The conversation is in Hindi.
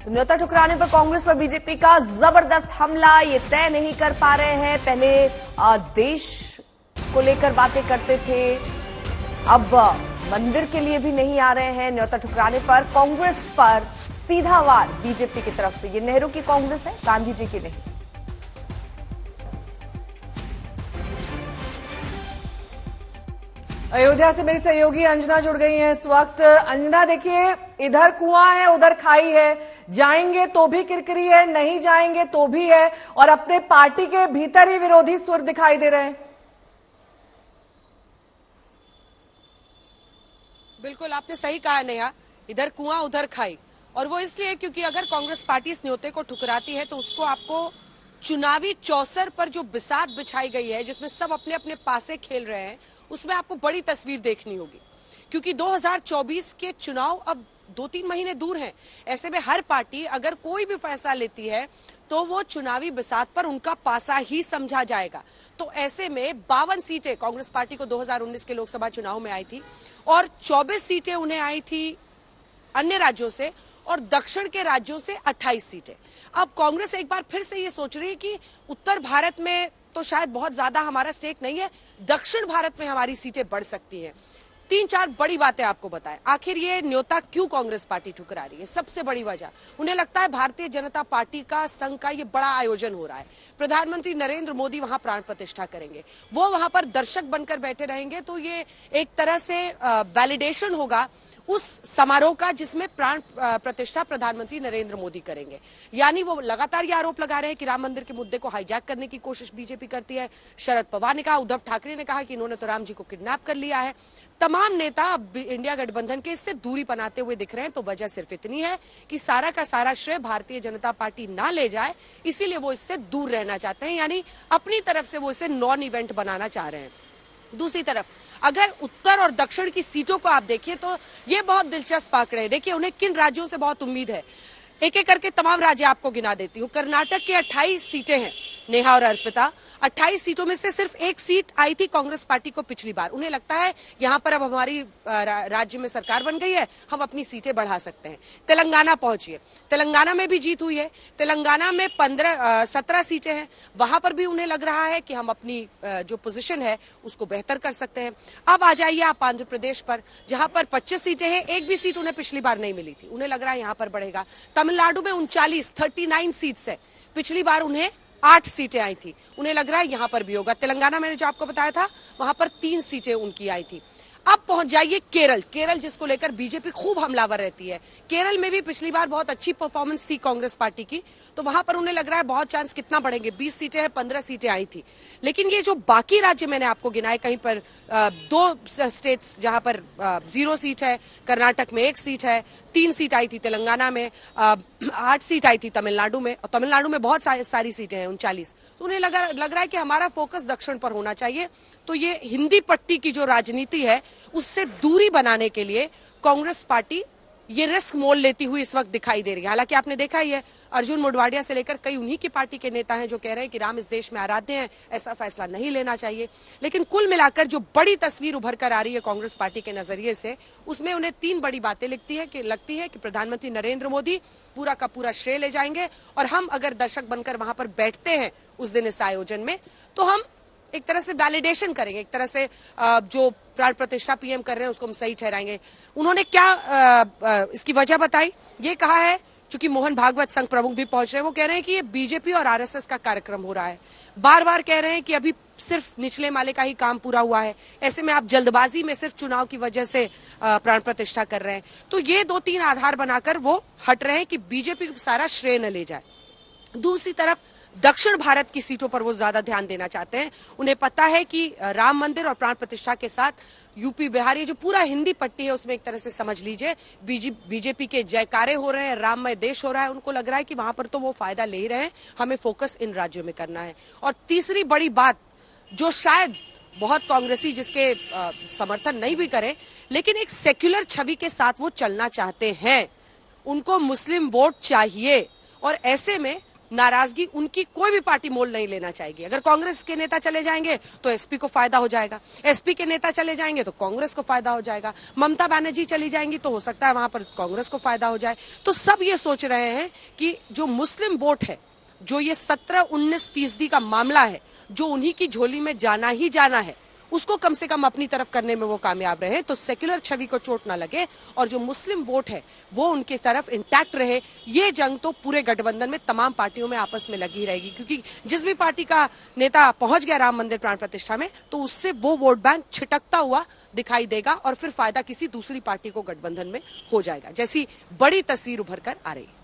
तो न्योता ठुकराने पर कांग्रेस पर बीजेपी का जबरदस्त हमला, ये तय नहीं कर पा रहे हैं। पहले देश को लेकर बातें करते थे, अब मंदिर के लिए भी नहीं आ रहे हैं। न्योता ठुकराने पर कांग्रेस पर सीधा वार बीजेपी की तरफ से। ये नेहरू की कांग्रेस है, गांधी जी की नहीं। अयोध्या से मेरी सहयोगी अंजना जुड़ गई हैं इस वक्त। अंजना, देखिए, इधर कुआं है उधर खाई है, जाएंगे तो भी किरकिरी है, नहीं जाएंगे तो भी है, और अपने पार्टी के भीतर ही विरोधी सुर दिखाई दे रहे हैं। बिल्कुल आपने सही कहा नेहा, इधर कुआं उधर खाई। और वो इसलिए क्योंकि अगर कांग्रेस पार्टी इस न्योते को ठुकराती है तो उसको आपको चुनावी चौसर पर जो बिसात बिछाई गई है, जिसमें सब अपने अपने पासे खेल रहे हैं, उसमें आपको बड़ी तस्वीर देखनी होगी। क्योंकि 2024 के चुनाव अब 2-3 महीने दूर हैं। ऐसे में हर पार्टी अगर कोई भी फैसला लेती है तो वो चुनावी बिसात पर उनका पासा ही समझा जाएगा। तो ऐसे में 52 सीटें कांग्रेस पार्टी को 2019 के लोकसभा चुनाव में आई थी और 24 सीटें उन्हें आई थी अन्य राज्यों से और दक्षिण के राज्यों से 28 सीटें। अब कांग्रेस एक बार फिर से ये सोच रही है कि उत्तर भारत में तो शायद बहुत ज्यादा हमारा स्टेक नहीं है, दक्षिण भारत में हमारी सीटें बढ़ सकती हैं। 3-4 बड़ी बातें आपको बताएं। आखिर ये न्योता क्यों कांग्रेस पार्टी ठुकरा रही है? सबसे बड़ी वजह, उन्हें लगता है भारतीय जनता पार्टी का संघ का ये बड़ा आयोजन हो रहा है। प्रधानमंत्री नरेंद्र मोदी वहां प्राण प्रतिष्ठा करेंगे, वो वहां पर दर्शक बनकर बैठे रहेंगे। तो ये एक तरह से वैलिडेशन होगा उस समारोह का जिसमें प्राण प्रतिष्ठा प्रधानमंत्री नरेंद्र मोदी करेंगे। यानी वो लगातार ये आरोप लगा रहे हैं कि राम मंदिर के मुद्दे को हाईजैक करने की कोशिश बीजेपी करती है। शरद पवार ने कहा, उद्धव ठाकरे ने कहा कि इन्होंने तो राम जी को किडनैप कर लिया है। तमाम नेता अब इंडिया गठबंधन के इससे दूरी बनाते हुए दिख रहे हैं। तो वजह सिर्फ इतनी है कि सारा का सारा श्रेय भारतीय जनता पार्टी ना ले जाए, इसीलिए वो इससे दूर रहना चाहते हैं। यानी अपनी तरफ से वो इसे नॉन इवेंट बनाना चाह रहे हैं। दूसरी तरफ अगर उत्तर और दक्षिण की सीटों को आप देखिए तो ये बहुत दिलचस्प आंकड़े हैं। देखिए उन्हें किन राज्यों से बहुत उम्मीद है, एक एक करके तमाम राज्य आपको गिना देती हूँ। कर्नाटक की 28 सीटें हैं नेहा और अर्पिता। 28 सीटों में से सिर्फ एक सीट आई थी कांग्रेस पार्टी को पिछली बार। उन्हें लगता है यहाँ पर अब हमारी राज्य में सरकार बन गई है, हम अपनी सीटें बढ़ा सकते हैं। तेलंगाना पहुंचिए, तेलंगाना में भी जीत हुई है। तेलंगाना में 17 सीटें हैं, वहां पर भी उन्हें लग रहा है कि हम अपनी जो पोजीशन है उसको बेहतर कर सकते हैं। अब आ जाइए आप आंध्र प्रदेश पर, जहां पर 25 सीटें हैं, एक भी सीट उन्हें पिछली बार नहीं मिली थी। उन्हें लग रहा है यहाँ पर बढ़ेगा। तमिलनाडु में 39 सीट्स है, पिछली बार उन्हें 8 सीटें आई थी, उन्हें लग रहा है यहां पर भी होगा। तेलंगाना मैंने जो आपको बताया था वहां पर 3 सीटें उनकी आई थी। अब पहुंच जाइए केरल, केरल जिसको लेकर बीजेपी खूब हमलावर रहती है। केरल में भी पिछली बार बहुत अच्छी परफॉर्मेंस थी कांग्रेस पार्टी की, तो वहां पर उन्हें लग रहा है बहुत चांस कितना बढ़ेंगे, 20 सीटें हैं, 15 सीटें आई थी। लेकिन ये जो बाकी राज्य मैंने आपको गिनाए, कहीं पर 2 स्टेट्स जहां पर 0 सीट है, कर्नाटक में 1 सीट है, 3 सीट आई थी तेलंगाना में, 8 सीट आई थी तमिलनाडु में, और तमिलनाडु में बहुत सारी सीटें हैं 39। तो उन्हें लग रहा है कि हमारा फोकस दक्षिण पर होना चाहिए। तो ये हिंदी पट्टी की जो राजनीति है उससे दूरी बनाने के लिए कांग्रेस पार्टी ये रिस्क मोल लेती हुई इस वक्त दिखाई दे रही है। हालांकि आपने देखा ही है, अर्जुन मोढवाडिया से लेकर कई उन्हीं की पार्टी के नेता हैं जो कह रहे हैं कि राम इस देश में आराध्य हैं, ऐसा फैसला नहीं लेना चाहिए। लेकिन कुल मिलाकर जो बड़ी तस्वीर उभर कर आ रही है कांग्रेस पार्टी के नजरिए से, उसमें उन्हें 3 बड़ी बातें लगती है कि प्रधानमंत्री नरेंद्र मोदी पूरा का पूरा श्रेय ले जाएंगे, और हम अगर दर्शक बनकर वहां पर बैठते हैं उस दिन इस आयोजन में, तो हम एक तरह से वैलिडेशन करेंगे, एक तरह से जो प्राण प्रतिष्ठा पीएम कर रहे हैं उसको हम सही ठहराएंगे। उन्होंने क्या इसकी वजह बताई, ये कहा है, चूंकि मोहन भागवत संघ प्रमुख भी पहुंच रहे हैं, वो कह रहे हैं कि ये बीजेपी और आरएसएस का कार्यक्रम हो रहा है। बार बार कह रहे हैं कि अभी सिर्फ निचले माले का ही काम पूरा हुआ है, ऐसे में आप जल्दबाजी में सिर्फ चुनाव की वजह से प्राण प्रतिष्ठा कर रहे हैं। तो ये 2-3 आधार बनाकर वो हट रहे हैं कि बीजेपी को सारा श्रेय न ले जाए। दूसरी तरफ दक्षिण भारत की सीटों पर वो ज्यादा ध्यान देना चाहते हैं। उन्हें पता है कि राम मंदिर और प्राण प्रतिष्ठा के साथ यूपी बिहार ये जो पूरा हिंदी पट्टी है उसमें एक तरह से समझ लीजिए बीजेपी के जयकारे हो रहे हैं, राममय देश हो रहा है। उनको लग रहा है कि वहां पर तो वो फायदा ले ही रहे हैं, हमें फोकस इन राज्यों में करना है। और तीसरी बड़ी बात जो शायद बहुत कांग्रेसी जिसके समर्थन नहीं भी करें, लेकिन एक सेक्युलर छवि के साथ वो चलना चाहते हैं। उनको मुस्लिम वोट चाहिए, और ऐसे में नाराजगी उनकी कोई भी पार्टी मोल नहीं लेना चाहेगी। अगर कांग्रेस के नेता चले जाएंगे तो एसपी को फायदा हो जाएगा, एसपी के नेता चले जाएंगे तो कांग्रेस को फायदा हो जाएगा, ममता बनर्जी चली जाएंगी तो हो सकता है वहां पर कांग्रेस को फायदा हो जाए। तो सब ये सोच रहे हैं कि जो मुस्लिम वोट है, जो ये 17-19% का मामला है, जो उन्हीं की झोली में जाना ही जाना है, उसको कम से कम अपनी तरफ करने में वो कामयाब रहे तो सेक्युलर छवि को चोट ना लगे और जो मुस्लिम वोट है वो उनकी तरफ इंटैक्ट रहे। ये जंग तो पूरे गठबंधन में तमाम पार्टियों में आपस में लगी रहेगी, क्योंकि जिस भी पार्टी का नेता पहुंच गया राम मंदिर प्राण प्रतिष्ठा में तो उससे वो वोट बैंक छिटकता हुआ दिखाई देगा और फिर फायदा किसी दूसरी पार्टी को गठबंधन में हो जाएगा, जैसी बड़ी तस्वीर उभर कर आ रही है।